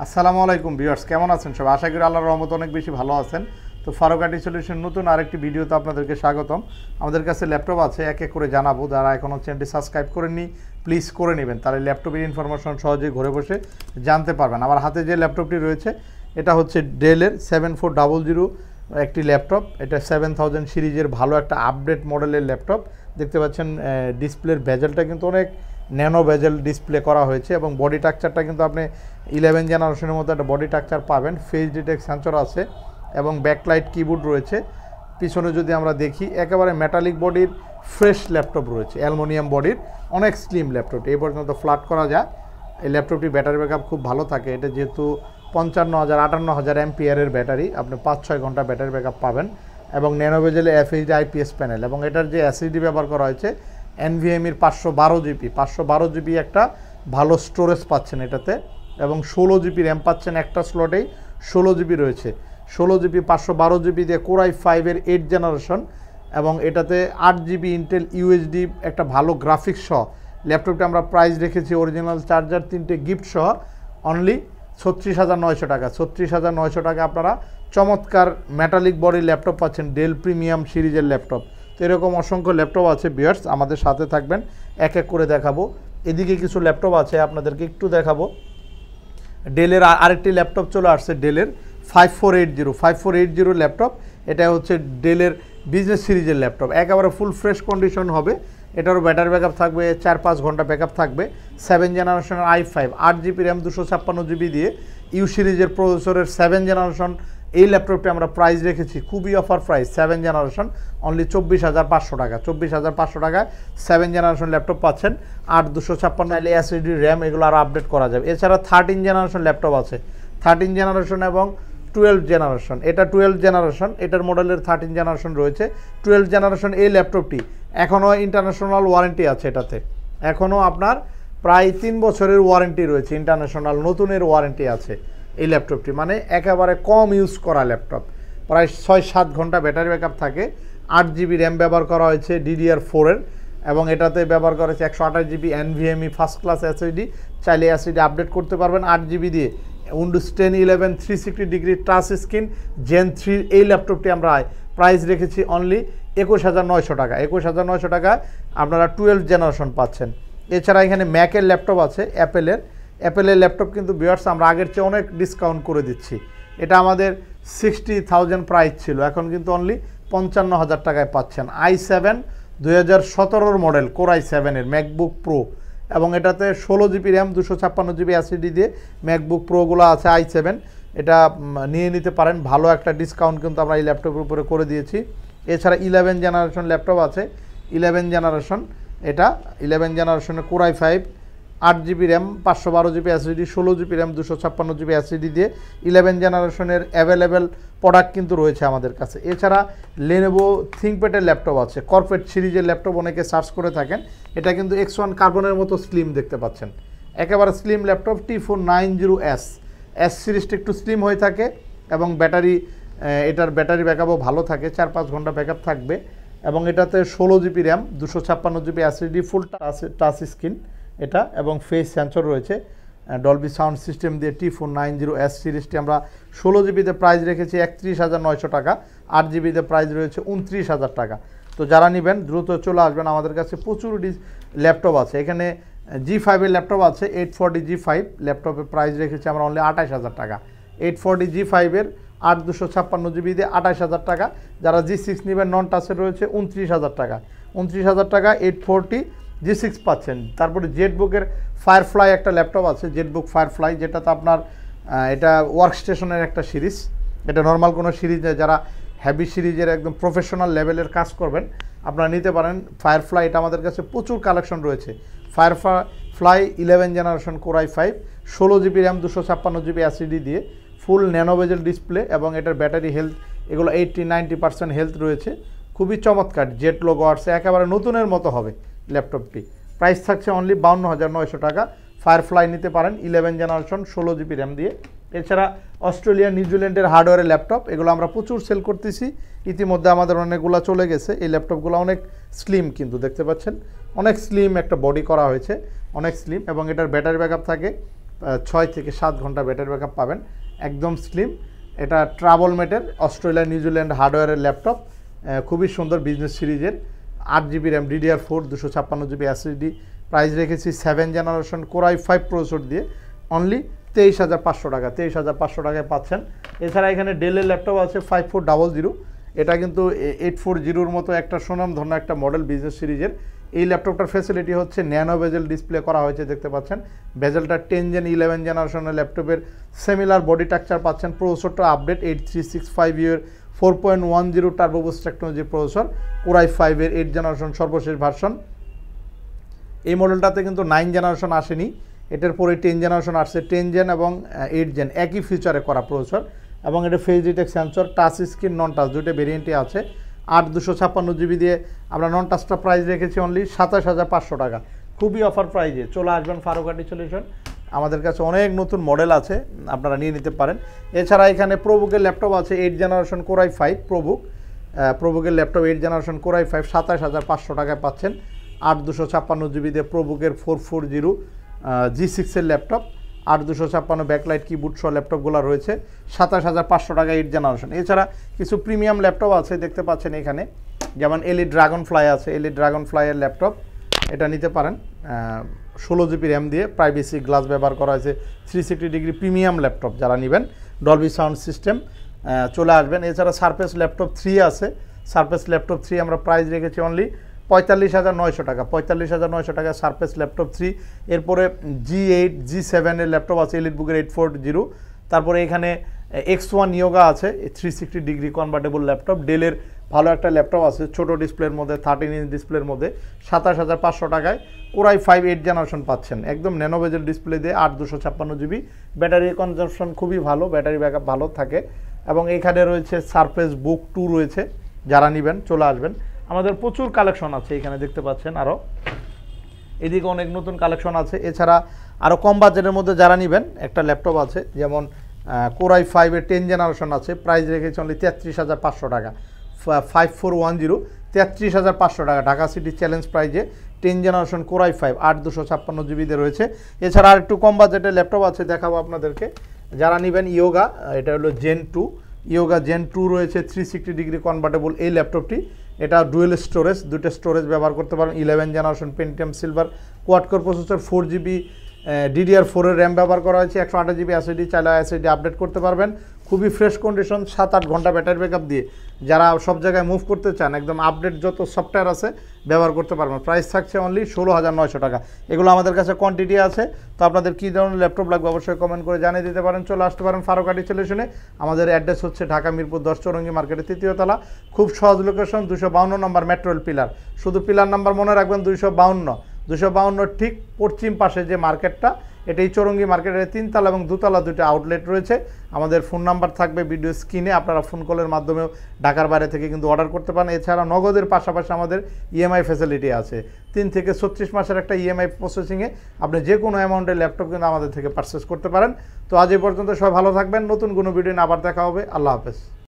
আসসালামু আলাইকুম ভিউয়ার্স, কেমন আছেন সব? আশা করি আল্লাহর রহমতে অনেক বেশি ভালো আছেন। তো ফারুক আইটি সলিউশন নতুন আরেকটি ভিডিওতে আপনাদেরকে স্বাগতম। আমাদের কাছে ল্যাপটপ আছে, এক এক করে জানাবো। যারা এখনও চ্যানেলটি সাবস্ক্রাইব করেননি প্লিজ করে নেবেন, তাহলে ল্যাপটপের ইনফরমেশন সহজেই ঘরে বসে জানতে পারবেন। আমার হাতে যে ল্যাপটপটি রয়েছে এটা হচ্ছে ডেলের 7400 একটি ল্যাপটপ। এটা 7000 সিরিজের ভালো একটা আপডেট মডেলের ল্যাপটপ। দেখতে পাচ্ছেন ডিসপ্লের বেজেলটা কিন্তু অনেক ন্যানো বেজেল ডিসপ্লে করা হয়েছে এবং বডি স্ট্রাকচারটা কিন্তু আপনি 11 জেনারেশনের মতো একটা বডি স্ট্রাকচার পাবেন। ফেস ডিটেক্ট সেন্সর আছে এবং ব্যাকলাইট কিবোর্ড রয়েছে। পিছনে যদি আমরা দেখি একেবারে মেটালিক বডির ফ্রেশ ল্যাপটপ রয়েছে, অ্যালুমিনিয়াম বডির অনেক স্লিম ল্যাপটপটি। এই পর্যন্ত ফ্ল্যাট করা যায়। এই ল্যাপটপটি ব্যাটারি ব্যাকআপ খুব ভালো থাকে। এটা যেহেতু 55,000 অ্যাম্পিয়ারের ব্যাটারি, আপনি 5-6 ঘন্টা ব্যাটারি ব্যাকআপ পাবেন এবং ন্যানো বেজেলে FHD IPS প্যানেল এবং এটার যে SSD ব্যবহার করা হয়েছে NVMeর 512 জিবি একটা ভালো স্টোরেজ পাচ্ছেন এটাতে এবং 16 জিবি র্যাম পাচ্ছেন। একটা স্লটেই 16 জিবি রয়েছে। 16 জিবি 512 জিবি দিয়ে কোর i5-এর 8 জেনারেশন এবং এটাতে 8 জিবি ইন্টেল UHD একটা ভালো গ্রাফিক্স সহ ল্যাপটপটা আমরা প্রাইস রেখেছি অরিজিনাল চার্জার 3টে গিফট সহ অনলি 36,900 টাকা। 36,900 টাকা আপনারা চমৎকার মেটালিক বডি ল্যাপটপ পাচ্ছেন, ডেল প্রিমিয়াম সিরিজের ল্যাপটপ। তো এরকম অসংখ্য ল্যাপটপ আছে ভিউয়ার্স, আমাদের সাথে থাকবেন, এক এক করে দেখাবো। এদিকে কিছু ল্যাপটপ আছে আপনাদেরকে একটু দেখাবো। ডেলের আরেকটি ল্যাপটপ চলে আসছে, ডেলের 5480 ল্যাপটপ। এটা হচ্ছে ডেলের বিজনেস সিরিজের ল্যাপটপ, একেবারে ফুল ফ্রেশ কন্ডিশন হবে। এটারও ব্যাটারি ব্যাকআপ থাকবে 4-5 ঘন্টা ব্যাকআপ থাকবে। 7 জেনারেশনের i5 8 জিবি র্যাম 256 জিবি দিয়ে ইউ সিরিজের প্রসেসরের 7 জেনারেশন এই ল্যাপটপটি আমরা প্রাইস রেখেছি খুবই অফার প্রাইস, 7 জেনারেশন অনলি 24,500 টাকা। 24,500 টাকায় 7 জেনারেশন ল্যাপটপ পাচ্ছেন। 8 256 SSD র্যাম এগুলো আরও আপডেট করা যাবে। এছাড়া 13 জেনারেশন ল্যাপটপ আছে, 13 জেনারেশন এবং 12 জেনারেশন। এটা 12 জেনারেশন, এটার মডেলের 13 জেনারেশন রয়েছে। 12 জেনারেশন এই ল্যাপটপটি এখনও ইন্টারন্যাশনাল ওয়ারেন্টি আছে এটাতে, এখনও আপনার প্রায় 3 বছরের ওয়ারেন্টি রয়েছে, ইন্টারন্যাশনাল নতুনের ওয়ারেন্টি আছে এই ল্যাপটপটি। মানে একেবারে কম ইউজ করা ল্যাপটপ, প্রায় 6-7 ঘন্টা ব্যাটারি ব্যাকআপ থাকে। 8 জিবি র্যাম ব্যবহার করা হয়েছে DDR4-এর এবং এটাতে ব্যবহার করা হয়েছে 128 GB NVMe first class SSD। চাইলে SSD আপডেট করতে পারবেন 8 জিবি দিয়ে। Windows 10 11 360 degree touch screen Gen 3 এই ল্যাপটপটি আমরা প্রাইস রেখেছি অনলি 21,900 টাকা। 21,900 টাকায় আপনারা 12 জেনারেশন পাচ্ছেন। এছাড়া এখানে ম্যাকের ল্যাপটপ আছে, অ্যাপেলের ল্যাপটপ কিন্তু ভিউয়ার্স আমরা আগের চেয়ে অনেক ডিসকাউন্ট করে দিচ্ছি। এটা আমাদের 60,000 প্রাইস ছিল, এখন কিন্তু অনলি 55,000 টাকায় পাচ্ছেন। i7 2017 মডেল কোর i7-এর ম্যাকবুক প্রো এবং এটাতে 16 জিবি র্যাম 256 জিবি SSD দিয়ে ম্যাকবুক প্রোগুলো আছে i7। এটা নিয়ে নিতে পারেন, ভালো একটা ডিসকাউন্ট কিন্তু আমরা এই ল্যাপটপের উপরে করে দিয়েছি। এছাড়া 11 জেনারেশন ল্যাপটপ আছে, 11 জেনারেশন। এটা 11 জেনারেশনের core i5 8 GB RAM 512 GB SSD 16 GB RAM 256 GB SSD দিয়ে 11 জেনারেশনের অ্যাভেলেবেল প্রোডাক্ট কিন্তু রয়েছে আমাদের কাছে। এছাড়া Lenovo ThinkPad-এর ল্যাপটপ আছে, কর্পোরেট সিরিজের ল্যাপটপ অনেকে সার্চ করে থাকেন। এটা কিন্তু X1 কার্বনের মতো স্লিম দেখতে পাচ্ছেন, একেবারে স্লিম ল্যাপটপ। T490S সিরিজটা একটু স্লিম হয়ে থাকে এবং এটার ব্যাটারি ব্যাকআপও ভালো থাকে, 4-5 ঘন্টা ব্যাকআপ থাকবে এবং এটাতে 16 জিবি র্যাম 256 জিবি SSD ফুল টাচ স্ক্রিন এটা এবং ফেস সেন্সর রয়েছে, ডলবি সাউন্ড সিস্টেম দিয়ে। T490S সিরিজটি আমরা 16 জিবিতে প্রাইস রেখেছি 31,900 টাকা। 8 জিবিতে প্রাইস রয়েছে 29,000 টাকা। তো যারা নেবেন দ্রুত চলে আসবেন, আমাদের কাছে প্রচুর ল্যাপটপ আছে। এখানে G5-এর ল্যাপটপ আছে, 840 G5 ল্যাপটপের প্রাইস রেখেছি আমরা অনলি 28,000 টাকা। 840 G5-এর 8 256 জিবি দিয়ে 28,000 টাকা। যারা G6 নেবেন নন টাচের রয়েছে 29,000 টাকা। 29,000 টাকা 840 G6 পাচ্ছেন। তারপরে জেটবুকের ফায়ারফ্লাই একটা ল্যাপটপ আছে, জেটবুক ফায়ারফ্লাই, যেটাতে আপনার এটা ওয়ার্ক স্টেশনের একটা সিরিজ। এটা নর্মাল কোনো সিরিজ, যারা হেভি সিরিজের একদম প্রফেশনাল লেভেলের কাজ করবেন আপনারা নিতে পারেন ফায়ারফ্লাই। এটা আমাদের কাছে প্রচুর কালেকশন রয়েছে। Firefly 11 generation core i5 16 GB RAM 256 GB SSD দিয়ে ফুল ন্যানো বেজেল ডিসপ্লে এবং এটার ব্যাটারি হেলথ এগুলো 80-90% হেলথ রয়েছে। খুবই চমৎকার, জেট লোগো আসছে, একেবারে নতুনের মতো হবে ল্যাপটপটি। প্রাইস থাকছে অনলি 52,900 টাকা। ফায়ারফ্লাই নিতে পারেন 11 জেনারেশন 16 জিবি র্যাম দিয়ে। এছাড়া অস্ট্রেলিয়া নিউজিল্যান্ডের হার্ডওয়্যারের ল্যাপটপ এগুলো আমরা প্রচুর সেল করতেছি, ইতিমধ্যে আমাদের অনেকগুলো চলে গেছে। এই ল্যাপটপগুলো অনেক স্লিম কিন্তু দেখতে পাচ্ছেন, অনেক স্লিম একটা বডি করা হয়েছে, অনেক স্লিম এবং এটার ব্যাটারি ব্যাকআপ থাকে 6 থেকে 7 ঘন্টা ব্যাটারি ব্যাকআপ পাবেন, একদম স্লিম। এটা ট্রাভেল মেটের অস্ট্রেলিয়া নিউজিল্যান্ড হার্ডওয়্যারের ল্যাপটপ, খুবই সুন্দর বিজনেস সিরিজের, 8 GB RAM DDR4 256 GB SSD, price রেখেছি 7 জেনারেশন Core i5 প্রসেসর দিয়ে অনলি 23,500 টাকা, 23,500 টাকায় পাচ্ছেন। এছাড়া এখানে ডেলের ল্যাপটপ আছে 5400, এটা কিন্তু 840-র মতো একটা সুনামধন্য একটা মডেল বিজনেস সিরিজের। এই ল্যাপটপটার ফ্যাসিলিটি হচ্ছে ন্যানো বেজেল ডিসপ্লে করা হয়েছে, দেখতে পাচ্ছেন বেজেলটা 10 Gen 11 জেনারেশনের ল্যাপটপের সিমিলার বডি স্ট্রাকচার পাচ্ছেন। প্রসেসরটা আপডেট 8365 4.10 টার্বো বুস্ট টেকনোলজির প্রসেসর, Core i5 এর 8 জেনারেশন সর্বশেষ ভার্সন। এই মডেলটাতে কিন্তু 9 জেনারেশন আসেনি, এটার পরে 10 জেনারেশন আসছে। 10 Gen এবং 8 Gen একই ফিচারে করা প্রসেসর, এবং এটা face detect sensor, touch screen নন টাচ দুটো ভেরিয়েন্টই আছে। 8 256 GB দিয়ে আমরা নন টাচটা প্রাইস রেখেছি অনলি 27,500 টাকা, খুবই অফার প্রাইজে। চলে আসবেন ফারুক আর্টি সলিউশন, আমাদের কাছে অনেক নতুন মডেল আছে, আপনারা নিয়ে নিতে পারেন। এছাড়া এখানে প্রোবুকের ল্যাপটপ আছে 8 জেনারেশন Core i5 প্রোবুকের ল্যাপটপ 8 জেনারেশন Core i5 27,500 টাকায় পাচ্ছেন। 8 256 GB দিয়ে প্রোবুকের 440 G6 এর ল্যাপটপ, 8 256 ব্যাকলাইট কিবোর্ড সহ ল্যাপটপগুলো রয়েছে 27,500 টাকা 8 জেনারেশন। এছাড়া কিছু প্রিমিয়াম ল্যাপটপ আছে, দেখতে পাচ্ছেন এখানে, যেমন এলি ড্রাগন ফ্লাই আছে, এলি ড্রাগন ফ্লাইয়ের ল্যাপটপ, এটা নিতে পারেন। 16 GB র্যাম দিয়ে প্রাইভেসি গ্লাস ব্যবহার করা হয়েছে, 360 ডিগ্রি প্রিমিয়াম ল্যাপটপ যারা নেবেন, ডলবি সাউন্ড সিস্টেম, চলে আসবেন। এছাড়া সারফেস ল্যাপটপ 3 আছে, সারফেস ল্যাপটপ 3 আমরা প্রাইস রেখেছি অনলি 45,900 টাকা, 45,900 টাকা সারফেস ল্যাপটপ 3। এরপরে G8 G7 এর ল্যাপটপ আছে এলিটবুকের 840। তারপরে এখানে X1 ইয়োগা আছে 360 ডিগ্রি কনভার্টেবল ল্যাপটপ, ডেলের ভালো একটা ল্যাপটপ আছে ছোট ডিসপ্লের মধ্যে, 13 ইঞ্চ ডিসপ্লের মধ্যে 27,500 টাকায় Core i5 8 জেনারেশন পাচ্ছেন, একদম ন্যানো বেজেল ডিসপ্লে দিয়ে, 8 256 GB। ব্যাটারি কনজাম্পশন খুবই ভালো, ব্যাটারি ব্যাকআপ ভালো থাকে। এবং এখানে রয়েছে সারফেস বুক 2 রয়েছে, যারা নেবেন চলে আসবেন। আমাদের প্রচুর কালেকশন আছে এখানে, দেখতে পাচ্ছেন আরও এদিকে অনেক নতুন কালেকশন আছে। এছাড়া আরও কম বাজেটের মধ্যে যারা নেবেন একটা ল্যাপটপ আছে, যেমন Core i5 এর 10 জেনারেশন আছে, প্রাইস রেখেছে অনলি 33,500 টাকা, 5410 33,500 টাকা ঢাকা সিটি চ্যালেঞ্জ প্রাইজে 10 জেনারেশন Core i5 8 256 GB দিয়ে রয়েছে। এছাড়া আর একটু কম বাজেটের ল্যাপটপ আছে, দেখাবো আপনাদেরকে। যারা নেবেন ইয়োগা, এটা হলো Gen 2, ইয়োগা Gen 2 রয়েছে 360 ডিগ্রি কনভার্টেবল এই ল্যাপটপটি। এটা ডুয়েল স্টোরেজ, দুটো স্টোরেজ ব্যবহার করতে পারেন। 11 generation Pentium silver quad core processor, 4 GB DDR4 এর র্যাম ব্যবহার করা হয়েছে, 128 GB SSD, চাইলে SSD আপডেট করতে পারবেন। খুবই ফ্রেশ কন্ডিশন, 7-8 ঘন্টা ব্যাটারি ব্যাকআপ দিয়ে যারা সব জায়গায় মুভ করতে চান, একদম আপডেট যত সফটওয়্যার আছে ব্যবহার করতে পারবেন। প্রাইস থাকছে অনলি 16,900 টাকা। এগুলো আমাদের কাছে কোয়ান্টিটি আছে, তো আপনাদের কী ধরনের ল্যাপটপ লাগবে অবশ্যই কমেন্ট করে জানিয়ে দিতে পারেন। চলে আসতে পারেন ফারুক আর্টি সলিউশনে, আমাদের অ্যাড্রেস হচ্ছে ঢাকা মিরপুর 10 চৌরঙ্গি মার্কেটের 3য় তলা, খুব সহজ লোকেশন, 252 নম্বর মেট্রোল পিলার। শুধু পিলার নাম্বার মনে রাখবেন 252 ঠিক পশ্চিম পাশে যে মার্কেটটা, এটাই চৌরঙ্গি মার্কেটের 3 তলা এবং 2 তলা দুটো আউটলেট রয়েছে। আমাদের ফোন নাম্বার থাকবে ভিডিও স্ক্রিনে, আপনারা ফোন কলের মাধ্যমেও ঢাকার বাইরে থেকে কিন্তু অর্ডার করতে পারেন। এছাড়া নগদের পাশাপাশি আমাদের EMI ফ্যাসিলিটি আছে, 3 থেকে 36 মাসের একটা EMI প্রসেসিংয়ে আপনি যে কোনো অ্যামাউন্টের ল্যাপটপ কিন্তু আমাদের থেকে পারচেস করতে পারেন। তো আজ এই পর্যন্ত সবাই ভালো থাকবেন, নতুন কোনো ভিডিও আবার দেখা হবে, আল্লাহ হাফেজ।